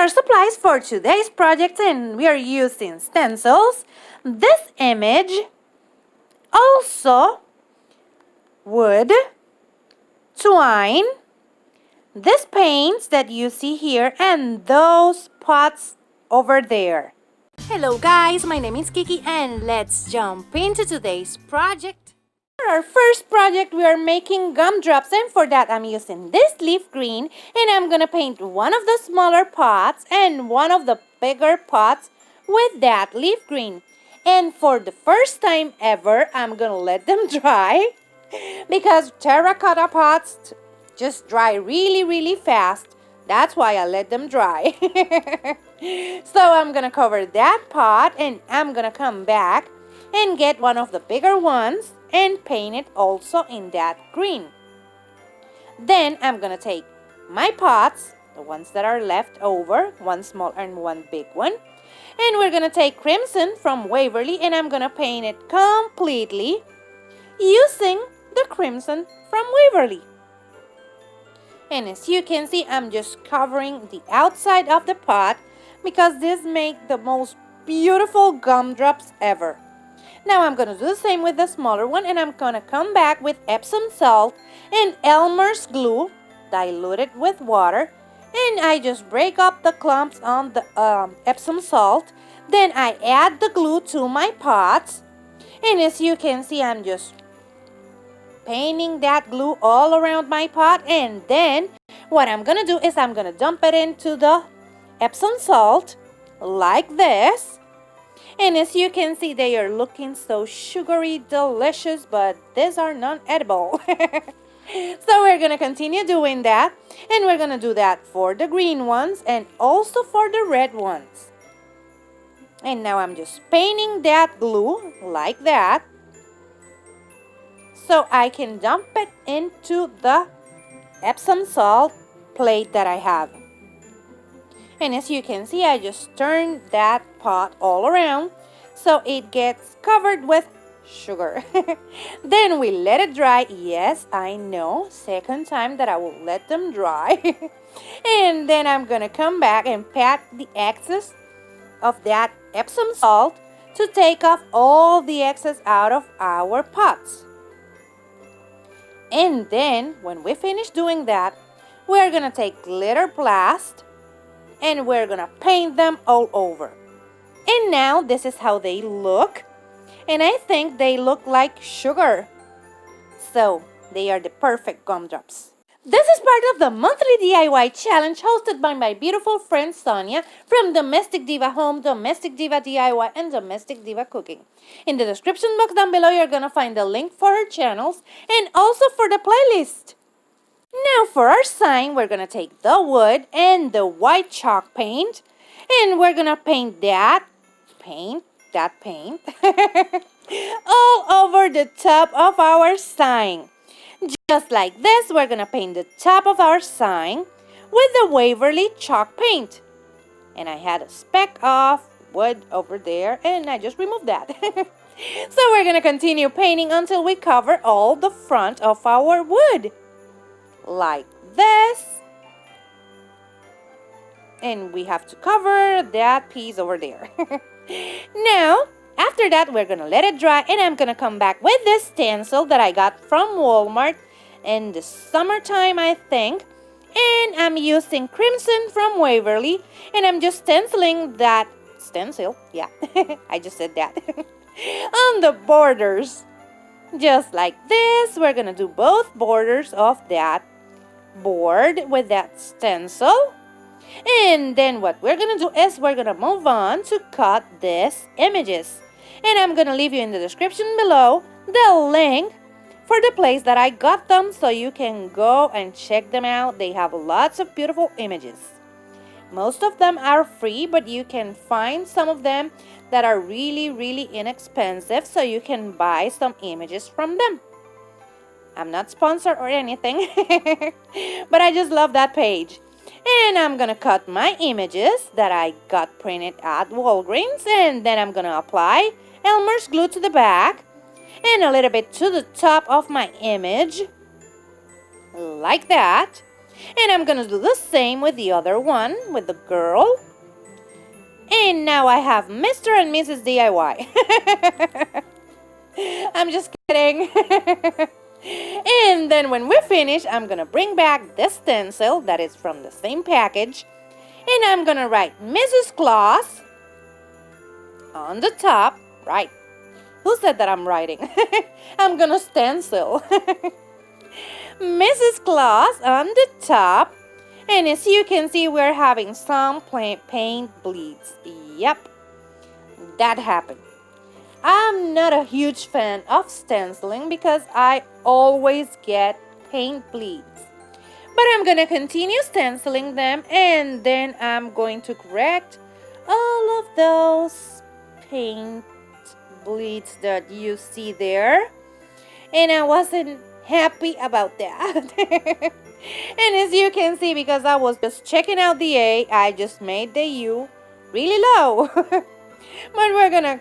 our supplies for today's project, and we are using stencils, this image, also wood, twine, this paints that you see here, and those pots over there. Hello guys, my name is Kiki, and let's jump into today's project. For our first project, we are making gumdrops, and for that I'm using this leaf green, and I'm gonna paint one of the smaller pots and one of the bigger pots with that leaf green. And for the first time ever, I'm gonna let them dry because terracotta pots just dry really fast. That's why I let them dry. So I'm gonna cover that pot, and I'm gonna come back and get one of the bigger ones and paint it also in that green. Then I'm gonna take my pots, the ones that are left over, one small and one big one, and we're gonna take crimson from Waverly, and I'm gonna paint it completely using the crimson from Waverly. And as you can see, I'm just covering the outside of the pot because this makes the most beautiful gumdrops ever. Now I'm going to do the same with the smaller one, and I'm going to come back with Epsom salt and Elmer's glue diluted with water, and I just break up the clumps on the Epsom salt. Then I add the glue to my pots, and as you can see, I'm just painting that glue all around my pot. And then what I'm gonna do is I'm gonna dump it into the Epsom salt like this. And as you can see, they are looking so sugary delicious, but these are non-edible. So we're gonna continue doing that, and we're gonna do that for the green ones and also for the red ones. And now I'm just painting that glue like that, so I can dump it into the Epsom salt plate that I have. And as you can see, I just turn that pot all around so it gets covered with sugar. Then we let it dry. Yes, I know, second time that I will let them dry. And then I'm gonna come back and pat the excess of that Epsom salt to take off all the excess out of our pots. And then, when we finish doing that, we're gonna take glitter blast and we're gonna paint them all over. And now, this is how they look. And I think they look like sugar. So, they are the perfect gumdrops. This is part of the monthly DIY challenge hosted by my beautiful friend Sonia from Domestic Diva Home, Domestic Diva DIY, and Domestic Diva Cooking. In the description box down below, you're going to find the link for her channels and also for the playlist. Now for our sign, we're going to take the wood and the white chalk paint, and we're going to paint that paint all over the top of our sign. Just like this, we're gonna paint the top of our sign with the Waverly chalk paint. And I had a speck of wood over there, and I just removed that. So we're gonna continue painting until we cover all the front of our wood. Like this. And we have to cover that piece over there. Now, after that, we're gonna let it dry, and I'm gonna come back with this stencil that I got from Walmart in the summertime, I think. And I'm using crimson from Waverly, and I'm just stenciling that stencil. Yeah, I just said that. On the borders. Just like this, we're gonna do both borders of that board with that stencil. And then what we're gonna do is we're gonna move on to cut these images. And I'm gonna leave you in the description below the link for the place that I got them, so you can go and check them out. They have lots of beautiful images. Most of them are free, but you can find some of them that are really inexpensive, so you can buy some images from them. I'm not sponsored or anything, but I just love that page. And I'm gonna cut my images that I got printed at Walgreens, and then I'm gonna apply Elmer's glue to the back and a little bit to the top of my image like that. And I'm gonna do the same with the other one, with the girl. And now I have Mr. and Mrs. DIY. I'm just kidding. And then when we finish, I'm gonna bring back this stencil that is from the same package. And I'm gonna write Mrs. Claus on the top. Right. Who said that I'm writing? I'm gonna stencil. Mrs. Claus on the top. And as you can see, we're having some paint bleeds. Yep, that happened. I'm not a huge fan of stenciling because I always get paint bleeds. But I'm gonna continue stenciling them, and then I'm going to correct all of those paint bleeds that you see there. And I wasn't happy about that. And as you can see, because I was just checking out the A, I just made the U really low. But we're gonna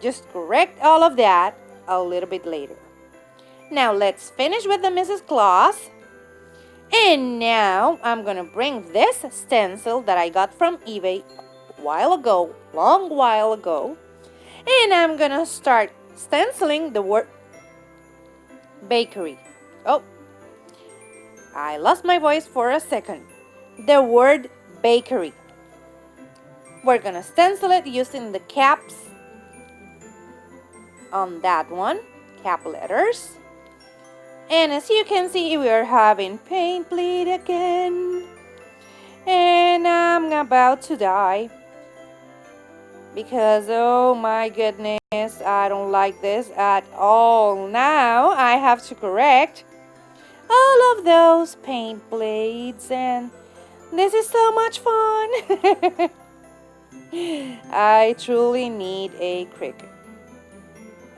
just correct all of that a little bit later. Now let's finish with the Mrs. Claus. And now I'm gonna bring this stencil that I got from eBay long while ago. And I'm gonna start stenciling the word bakery. Oh, I lost my voice for a second. The word bakery. We're gonna stencil it using the caps on that one, cap letters. And as you can see, we're having paint bleed again. And I'm about to die. Because, oh my goodness, I don't like this at all. Now I have to correct all of those paint blades, and this is so much fun. I truly need a cricket.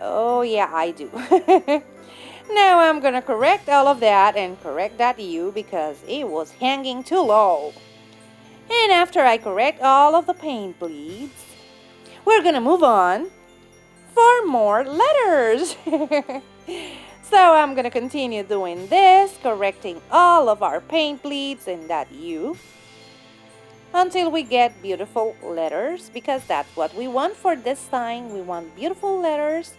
Oh yeah, I do. Now I'm gonna correct all of that and correct that U because it was hanging too low. And after I correct all of the paint bleeds, we're gonna move on for more letters. So I'm gonna continue doing this, correcting all of our paint bleeds and that U until we get beautiful letters, because that's what we want for this sign. We want beautiful letters.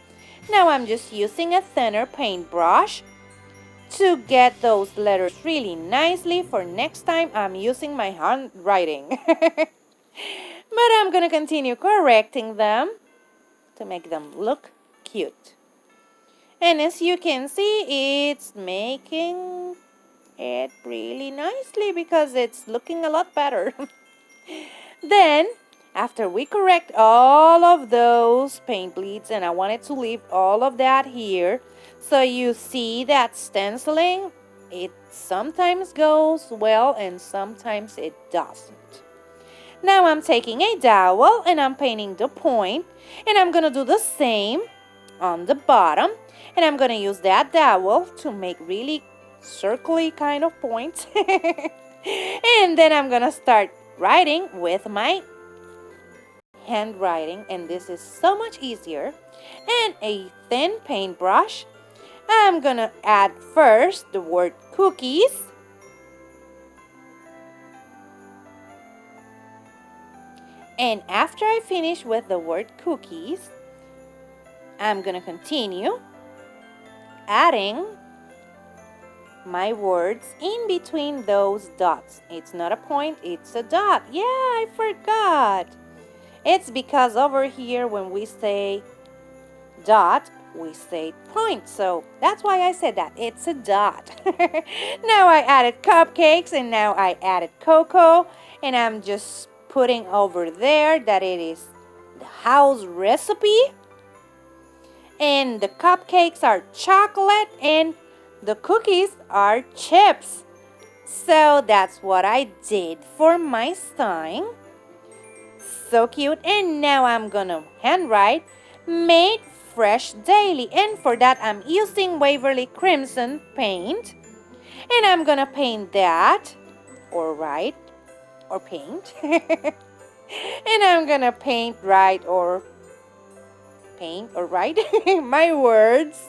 Now I'm just using a thinner paintbrush to get those letters really nicely for next time I'm using my handwriting. But I'm gonna continue correcting them to make them look cute. And as you can see, it's making it really nicely because it's looking a lot better. Then, after we correct all of those paint bleeds, and I wanted to leave all of that here, so you see that stenciling, it sometimes goes well and sometimes it doesn't. Now I'm taking a dowel and I'm painting the point, and I'm gonna do the same on the bottom, and I'm gonna use that dowel to make really circly kind of points. And then I'm gonna start writing with my handwriting, and this is so much easier. And a thin paintbrush, I'm gonna add first the word cookies. And after I finish with the word cookies, I'm gonna continue adding my words in between those dots. It's not a point, it's a dot. Yeah, I forgot. It's because over here when we say dot, we say point. So that's why I said that. It's a dot. Now I added cupcakes, and now I added cocoa, and I'm just putting over there that it is the house recipe. And the cupcakes are chocolate and the cookies are chips. So that's what I did for my sign. So cute. And now I'm gonna handwrite made fresh daily, and for that I'm using Waverly Crimson paint, and I'm gonna paint that or write or paint. And I'm gonna paint write my words.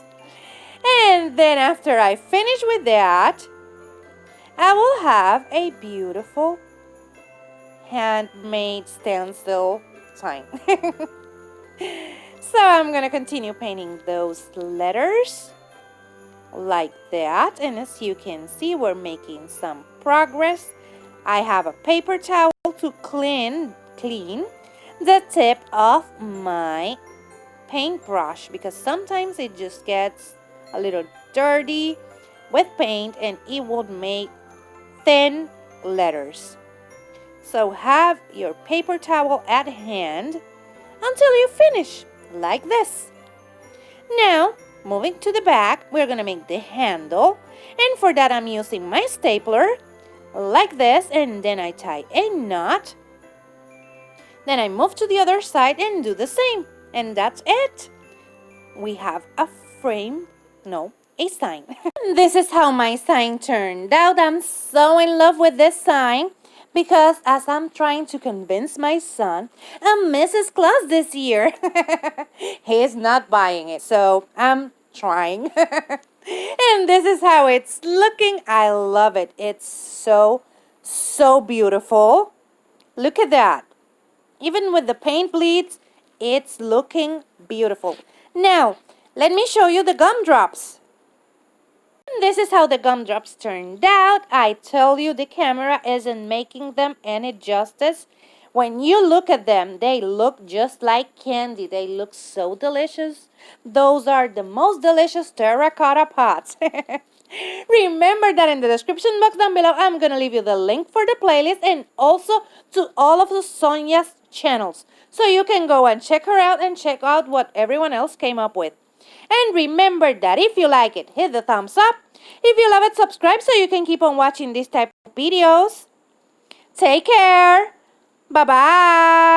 And then after I finish with that, I will have a beautiful handmade stencil sign. So I'm gonna continue painting those letters like that, and as you can see, we're making some progress. I have a paper towel to clean the tip of my paintbrush because sometimes it just gets a little dirty with paint and it would make thin letters. So have your paper towel at hand until you finish, like this. Now, moving to the back, we're gonna make the handle, and for that I'm using my stapler, like this, and then I tie a knot. Then I move to the other side and do the same, and that's it. We have a sign. This is how my sign turned out. I'm so in love with this sign because as I'm trying to convince my son, I'm Mrs. Claus this year. He's not buying it, so I'm trying. And this is how it's looking. I love it. It's so beautiful. Look at that. Even with the paint bleeds, it's looking beautiful. Now, let me show you the gumdrops. This is how the gumdrops turned out. I tell you, the camera isn't making them any justice. When you look at them, they look just like candy. They look so delicious. Those are the most delicious terracotta pots. Remember that in the description box down below, I'm going to leave you the link for the playlist and also to all of the Sonia's channels. So you can go and check her out and check out what everyone else came up with. And remember that if you like it, hit the thumbs up. If you love it, subscribe so you can keep on watching these type of videos. Take care. Bye-bye.